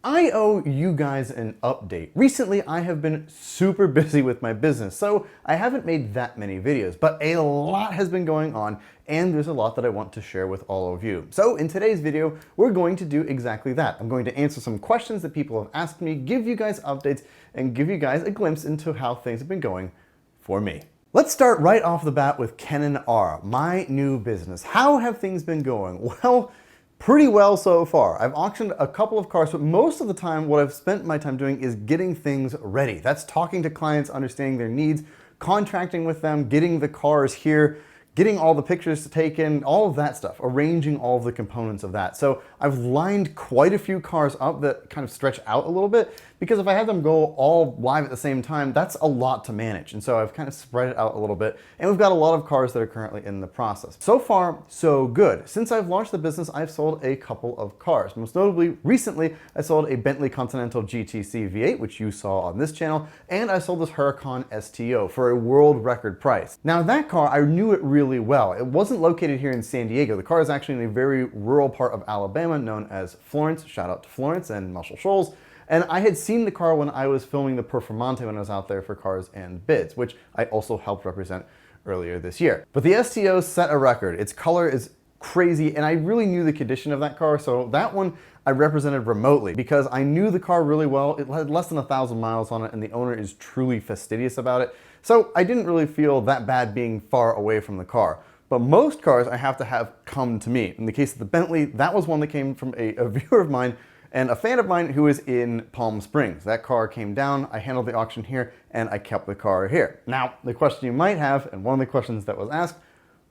I owe you guys an update. Recently, I have been super busy with my business, so I haven't made that many videos, but a lot has been going on, and there's a lot that I want to share with all of you. So in today's video, we're going to do exactly that. I'm going to answer some questions that people have asked me, give you guys updates, and give you guys a glimpse into how things have been going for me. Let's start right off the bat with KennanR, my new business. How have things been going? Well, pretty well so far. I've auctioned a couple of cars, but most of the time what I've spent my time doing is getting things ready. That's talking to clients, understanding their needs, contracting with them, getting the cars here, getting all the pictures taken, all of that stuff, arranging all of the components of that. So I've lined quite a few cars up that kind of stretch out a little bit, because if I have them go all live at the same time, that's a lot to manage. And so I've kind of spread it out a little bit, and we've got a lot of cars that are currently in the process. So far, so good. Since I've launched the business, I've sold a couple of cars. Most notably, recently, I sold a Bentley Continental GTC V8, which you saw on this channel, and I sold this Huracan STO for a world record price. Now that car, I knew it really well. It wasn't located here in San Diego. The car is actually in a very rural part of Alabama known as Florence. Shout out to Florence and Muscle Shoals. And I had seen the car when I was filming the Performante when I was out there for Cars and Bids, which I also helped represent earlier this year. But the STO set a record. Its color is crazy, and I really knew the condition of that car, so that one I represented remotely because I knew the car really well. It had less than 1,000 miles on it, and the owner is truly fastidious about it. So I didn't really feel that bad being far away from the car. But most cars I have to have come to me. In the case of the Bentley, that was one that came from a viewer of mine and a fan of mine who is in Palm Springs. That car came down, I handled the auction here, and I kept the car here. Now, the question you might have, and one of the questions that was asked,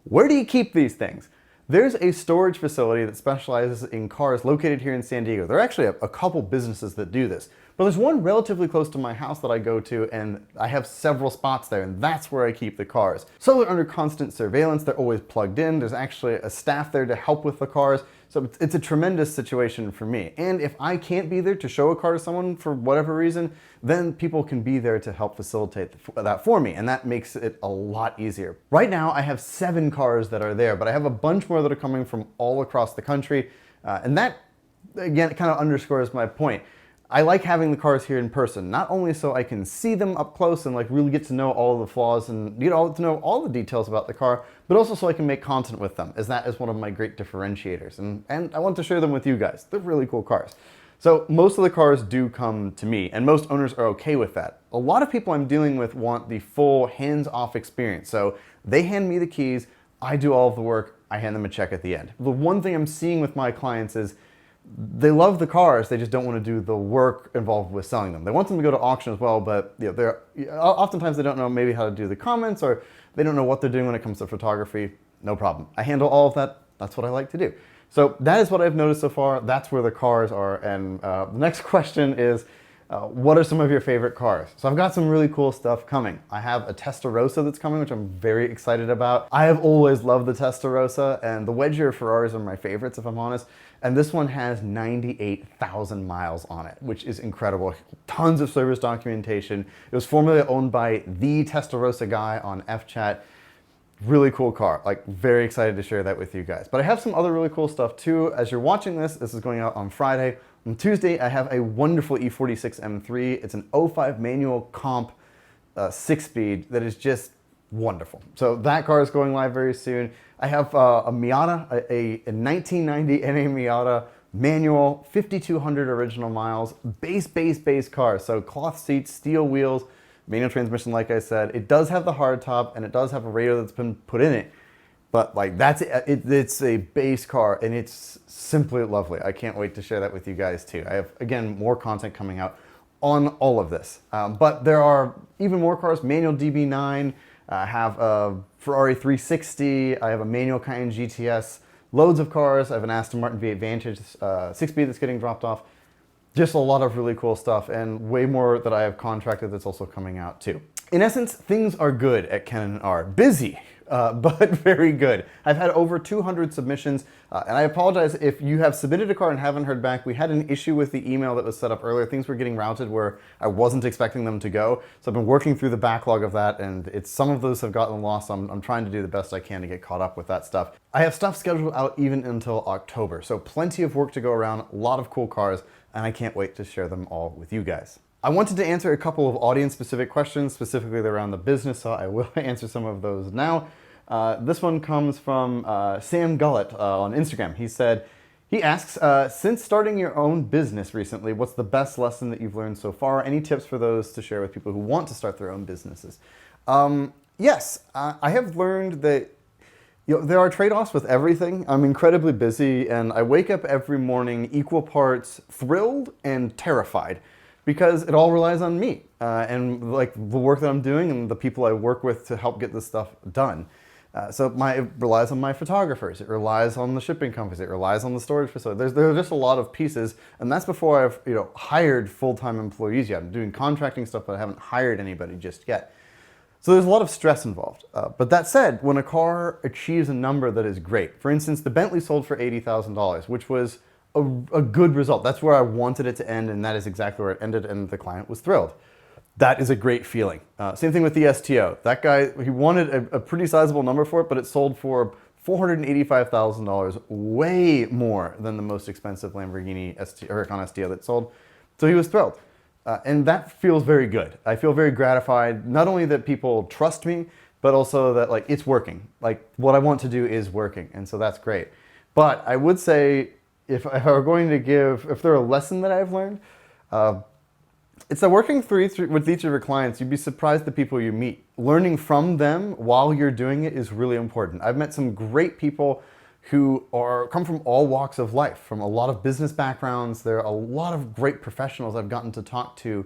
where do you keep these things? There's a storage facility that specializes in cars located here in San Diego. There are actually a couple businesses that do this, but there's one relatively close to my house that I go to, and I have several spots there, and that's where I keep the cars. So they're under constant surveillance, they're always plugged in, there's actually a staff there to help with the cars, so it's a tremendous situation for me. And if I can't be there to show a car to someone for whatever reason, then people can be there to help facilitate that for me, and that makes it a lot easier. Right now, I have 7 cars that are there, but I have a bunch more that are coming from all across the country, and that, again, it kind of underscores my point. I like having the cars here in person, not only so I can see them up close and like really get to know all the flaws and get to know all the details about the car, but also so I can make content with them, as that is one of my great differentiators. And I want to share them with you guys. They're really cool cars. So most of the cars do come to me, and most owners are okay with that. A lot of people I'm dealing with want the full hands-off experience. So they hand me the keys, I do all of the work, I hand them a check at the end. The one thing I'm seeing with my clients is they love the cars, they just don't want to do the work involved with selling them. They want them to go to auction as well, but oftentimes they don't know maybe how to do the comments, or they don't know what they're doing when it comes to photography. No problem. I handle all of that. That's what I like to do. So that is what I've noticed so far. That's where the cars are. And the next question is, what are some of your favorite cars? So I've got some really cool stuff coming. I have a Testarossa that's coming, which I'm very excited about. I have always loved the Testarossa, and the wedge-ear Ferraris are my favorites, if I'm honest. And this one has 98,000 miles on it, which is incredible. Tons of service documentation. It was formerly owned by the Testarossa guy on FChat. Really cool car, like very excited to share that with you guys. But I have some other really cool stuff too. As you're watching this is going out on Friday. On Tuesday, I have a wonderful E46 M3. It's an '05 manual comp 6-speed that is just wonderful. So that car is going live very soon. I have a Miata, a 1990 NA Miata manual, 5,200 original miles, base car. So cloth seats, steel wheels, manual transmission, like I said. It does have the hardtop, and it does have a radio that's been put in it. But like that's it. It's a base car, and it's simply lovely. I can't wait to share that with you guys too. I have, again, more content coming out on all of this. But there are even more cars, manual DB9, I have a Ferrari 360, I have a manual Cayenne GTS, loads of cars. I have an Aston Martin V8 Vantage 6-speed that's getting dropped off. Just a lot of really cool stuff, and way more that I have contracted that's also coming out too. In essence, things are good at KennanR. Busy, but very good. I've had over 200 submissions, and I apologize if you have submitted a car and haven't heard back. We had an issue with the email that was set up earlier. Things were getting routed where I wasn't expecting them to go. So I've been working through the backlog of that, and some of those have gotten lost. So I'm trying to do the best I can to get caught up with that stuff. I have stuff scheduled out even until October, so plenty of work to go around, a lot of cool cars. and I can't wait to share them all with you guys. I wanted to answer a couple of audience-specific questions, specifically around the business, so I will answer some of those now. This one comes from Sam Gullett on Instagram. He asks, since starting your own business recently, what's the best lesson that you've learned so far? Any tips for those to share with people who want to start their own businesses? Yes, I have learned that there are trade-offs with everything. I'm incredibly busy, and I wake up every morning equal parts thrilled and terrified, because it all relies on me and like the work that I'm doing and the people I work with to help get this stuff done. So it relies on my photographers, it relies on the shipping companies, it relies on the storage facility. There are just a lot of pieces, and that's before I've hired full-time employees yet. I'm doing contracting stuff, but I haven't hired anybody just yet. So there's a lot of stress involved. But that said, when a car achieves a number that is great, for instance, the Bentley sold for $80,000, which was a good result. That's where I wanted it to end, and that is exactly where it ended, and the client was thrilled. That is a great feeling. Same thing with the STO. That guy, he wanted a pretty sizable number for it, but it sold for $485,000, way more than the most expensive Lamborghini Huracan STO that sold. So he was thrilled. And that feels very good. I feel very gratified, not only that people trust me, but also that like it's working. Like what I want to do is working, and so that's great. But I would say, if I were going to if there a lesson that I've learned, it's that working with each of your clients, you'd be surprised the people you meet. Learning from them while you're doing it is really important. I've met some great people who come from all walks of life, from a lot of business backgrounds. There are a lot of great professionals I've gotten to talk to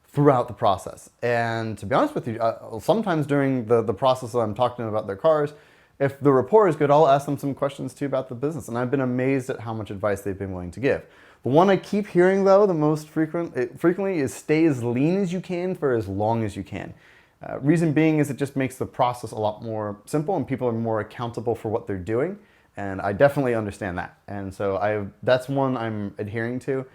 throughout the process. And to be honest with you, sometimes during the process that I'm talking to them about their cars, if the rapport is good, I'll ask them some questions too about the business. And I've been amazed at how much advice they've been willing to give. The one I keep hearing though, the most frequently is stay as lean as you can for as long as you can. Reason being is it just makes the process a lot more simple and people are more accountable for what they're doing. And I definitely understand that. And so that's one I'm adhering to.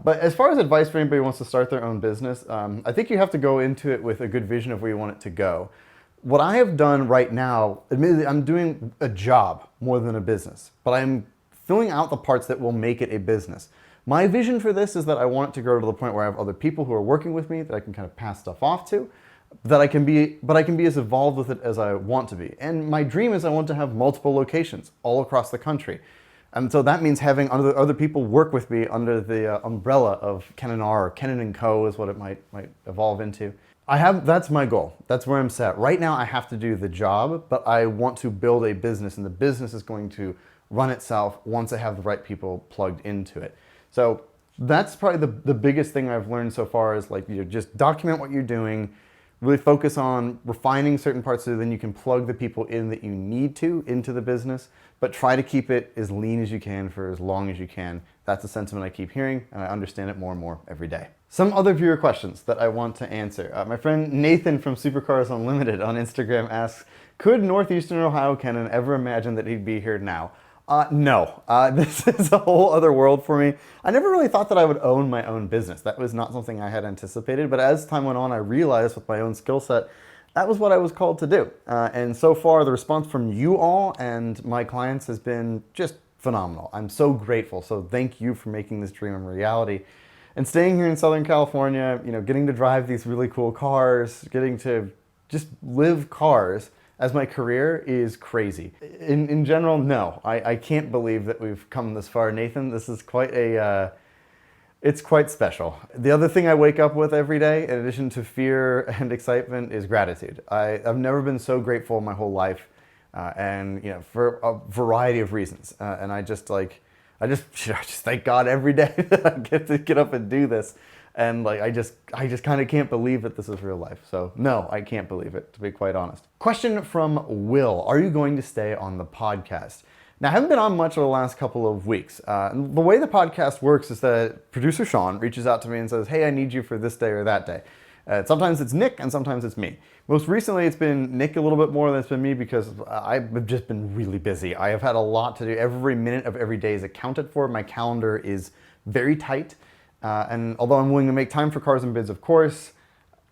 But as far as advice for anybody who wants to start their own business, I think you have to go into it with a good vision of where you want it to go. What I have done right now, admittedly, I'm doing a job more than a business, but I'm filling out the parts that will make it a business. My vision for this is that I want it to grow to the point where I have other people who are working with me that I can kind of pass stuff off to, but I can be as involved with it as I want to be. And my dream is I want to have multiple locations all across the country. And so that means having other people work with me under the umbrella of KennanR, or Kennan & Co. is what it might evolve into. That's my goal. That's where I'm set. Right now I have to do the job, but I want to build a business, and the business is going to run itself once I have the right people plugged into it. So that's probably the biggest thing I've learned so far is just document what you're doing, really focus on refining certain parts so then you can plug the people in that you need to into the business, but try to keep it as lean as you can for as long as you can. That's a sentiment I keep hearing, and I understand it more and more every day. Some other viewer questions that I want to answer. My friend Nathan from Supercars Unlimited on Instagram asks, could Northeastern Ohio Kennan ever imagine that he'd be here now? No, this is a whole other world for me. I never really thought that I would own my own business. That was not something I had anticipated, but as time went on, I realized with my own skill set, that was what I was called to do. And so far, the response from you all and my clients has been just phenomenal. I'm so grateful. So thank you for making this dream a reality. And staying here in Southern California, getting to drive these really cool cars, getting to just live cars as my career is crazy. In general, no. I can't believe that we've come this far, Nathan. This is it's quite special. The other thing I wake up with every day, in addition to fear and excitement, is gratitude. I've never been so grateful in my whole life, and for a variety of reasons. And I just thank God every day that I get to get up and do this. And I just kind of can't believe that this is real life. So no, I can't believe it, to be quite honest. Question from Will, are you going to stay on the podcast? Now, I haven't been on much over the last couple of weeks. The way the podcast works is that producer Sean reaches out to me and says, hey, I need you for this day or that day. Sometimes it's Nick and sometimes it's me. Most recently, it's been Nick a little bit more than it's been me because I've just been really busy. I have had a lot to do. Every minute of every day is accounted for. My calendar is very tight. And although I'm willing to make time for Cars and Bids, of course,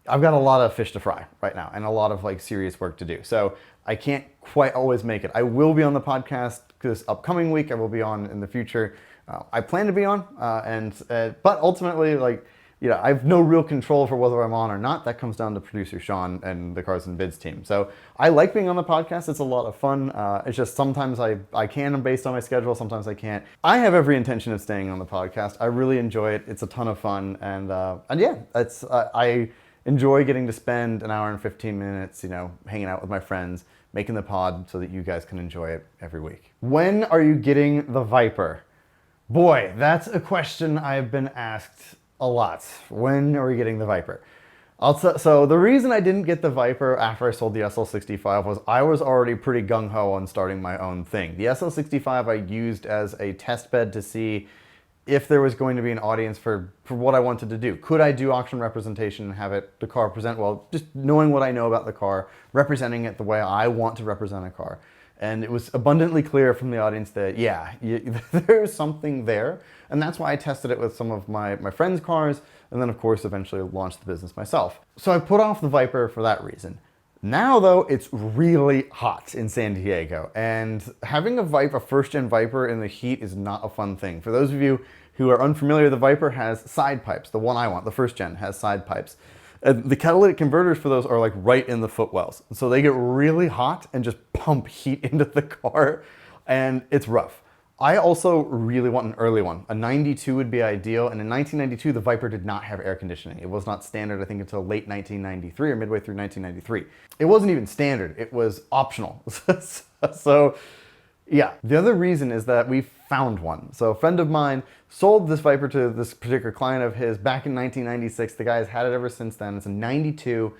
I've got a lot of fish to fry right now and a lot of serious work to do. So I can't quite always make it. I will be on the podcast this upcoming week. I will be on in the future. I plan to be on, but ultimately, like, you know, I have no real control for whether I'm on or not. That comes down to producer Sean and the Cars and Bids team. So I like being on the podcast. It's a lot of fun. It's just sometimes I can based on my schedule. Sometimes I can't. I have every intention of staying on the podcast. I really enjoy it. It's a ton of fun. And yeah, I enjoy getting to spend an hour and 15 minutes, you know, hanging out with my friends, making the pod so that you guys can enjoy it every week. When are you getting the Viper? Boy, that's a question I've been asked a lot. When are we getting the Viper? So the reason I didn't get the Viper after I sold the SL65 was I was already pretty gung-ho on starting my own thing. The SL65 I used as a test bed to see if there was going to be an audience for what I wanted to do. Could I do auction representation and have the car present well, just knowing what I know about the car, representing it the way I want to represent a car. And it was abundantly clear from the audience that, yeah, there's something there. And that's why I tested it with some of my friends' cars, and then, of course, eventually launched the business myself. So I put off the Viper for that reason. Now, though, it's really hot in San Diego, and having a first-gen Viper in the heat is not a fun thing. For those of you who are unfamiliar, the Viper has side pipes. The one I want, the first-gen, has side pipes. The catalytic converters for those are like right in the footwells. So they get really hot and just pump heat into the car, and it's rough. I also really want an early one. A 92 would be ideal, and in 1992, the Viper did not have air conditioning. It was not standard, I think, until late 1993 or midway through 1993. It wasn't even standard, it was optional. So yeah, the other reason is that we found one. So a friend of mine sold this Viper to this particular client of his back in 1996. The guy has had it ever since then. It's a 92.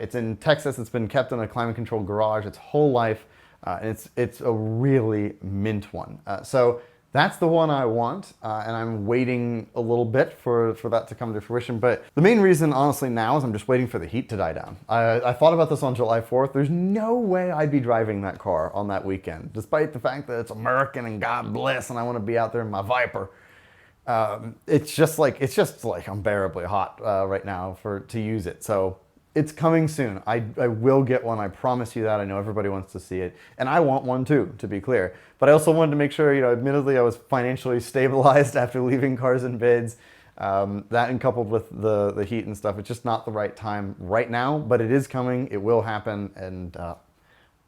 It's in Texas. It's been kept in a climate-controlled garage its whole life. And it's a really mint one. So that's the one I want, and I'm waiting a little bit for that to come to fruition. But the main reason, honestly, now is I'm just waiting for the heat to die down. I thought about this on July 4th. There's no way I'd be driving that car on that weekend, despite the fact that it's American and God bless, and I want to be out there in my Viper. It's just like unbearably hot right now to use it. So it's coming soon. I will get one. I promise you that. I know everybody wants to see it. And I want one too, to be clear. But I also wanted to make sure, you know, admittedly I was financially stabilized after leaving Cars and Bids. That and coupled with the heat and stuff, it's just not the right time right now, but it is coming. It will happen, and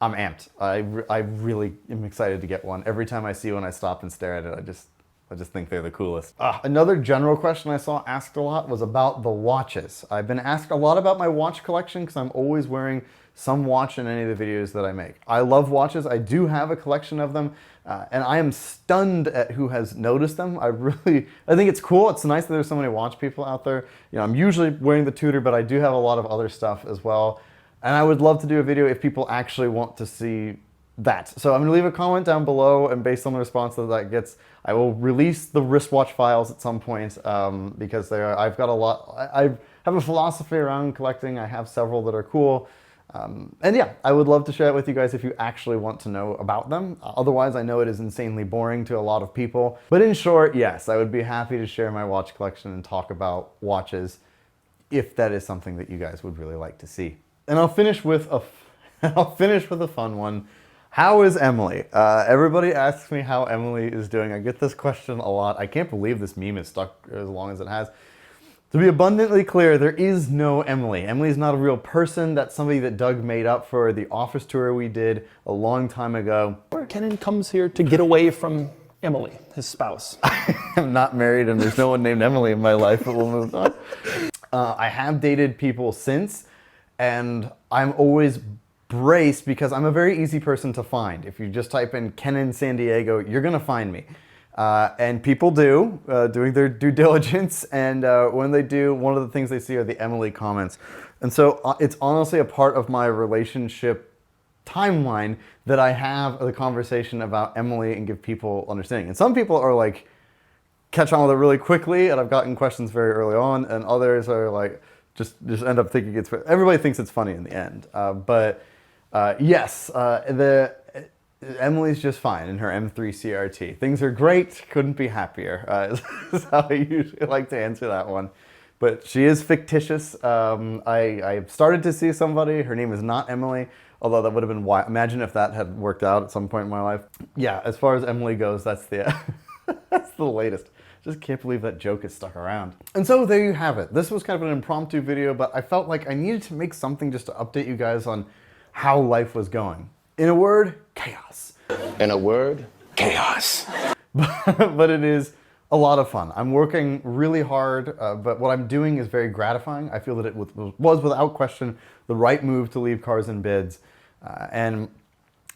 I'm amped. I really am excited to get one. Every time I see one, I stop and stare at it. I just think they're the coolest. Another general question I saw asked a lot was about the watches. I've been asked a lot about my watch collection because I'm always wearing some watch in any of the videos that I make. I love watches. I do have a collection of them, and I am stunned at who has noticed them. I think it's cool. It's nice that there's so many watch people out there. You know, I'm usually wearing the Tudor, but I do have a lot of other stuff as well. And I would love to do a video if people actually want to see that. So I'm gonna leave a comment down below, and based on the response that gets, I will release the wristwatch files at some point, because I've got a lot. I have a philosophy around collecting. I have several that are cool. And yeah, I would love to share it with you guys if you actually want to know about them. Otherwise, I know it is insanely boring to a lot of people. But in short, yes, I would be happy to share my watch collection and talk about watches if that is something that you guys would really like to see. And I'll finish with a fun one. How is Emily? Everybody asks me how Emily is doing. I get this question a lot. I can't believe this meme has stuck as long as it has. To be abundantly clear, there is no Emily. Emily is not a real person. That's somebody that Doug made up for the office tour we did a long time ago. Kennan comes here to get away from Emily, his spouse. I'm not married and there's no one named Emily in my life, but we'll move on. I have dated people since, and I'm always braced because I'm a very easy person to find. If you just type in Kennan San Diego, you're gonna find me. And people doing their due diligence, and when they do, one of the things they see are the Emily comments. And so it's honestly a part of my relationship timeline that I have the conversation about Emily and give people understanding. And some people are like, catch on with it really quickly, and I've gotten questions very early on, and others are like, just end up thinking everybody thinks it's funny in the end. Yes, Emily's just fine in her M3 CRT. Things are great, couldn't be happier, is how I usually like to answer that one. But she is fictitious. I started to see somebody, her name is not Emily, although that would have been wild. Imagine if that had worked out at some point in my life. Yeah, as far as Emily goes, that's the That's the latest. Just can't believe that joke is stuck around. And so there you have it. This was kind of an impromptu video, but I felt like I needed to make something just to update you guys on how life was going. In a word, chaos. In a word, chaos. But it is a lot of fun. I'm working really hard, but what I'm doing is very gratifying. I feel that it was without question the right move to leave Cars and Bids. And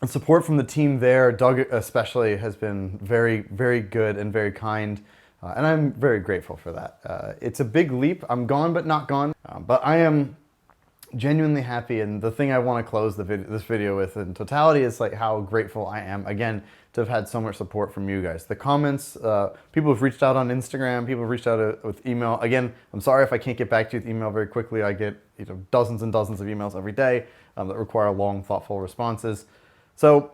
support from the team there, Doug especially, has been very, very good and very kind. And I'm very grateful for that. It's a big leap. I'm gone but not gone. But I am genuinely happy, and the thing I want to close this video with in totality is like how grateful I am, again, to have had so much support from you guys. The comments, people have reached out on Instagram, people have reached out with email. Again, I'm sorry if I can't get back to you with email very quickly. I get dozens and dozens of emails every day that require long, thoughtful responses. So,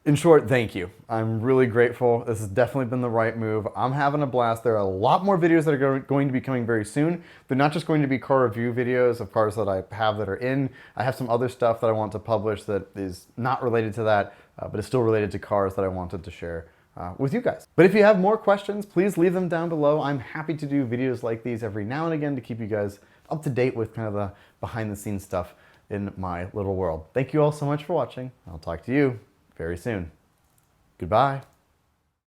in short, thank you. I'm really grateful. This has definitely been the right move. I'm having a blast. There are a lot more videos that are going to be coming very soon. They're not just going to be car review videos of cars that I have that are in. I have some other stuff that I want to publish that is not related to that, but is still related to cars that I wanted to share with you guys. But if you have more questions, please leave them down below. I'm happy to do videos like these every now and again to keep you guys up to date with kind of the behind the scenes stuff in my little world. Thank you all so much for watching. I'll talk to you very soon. Goodbye.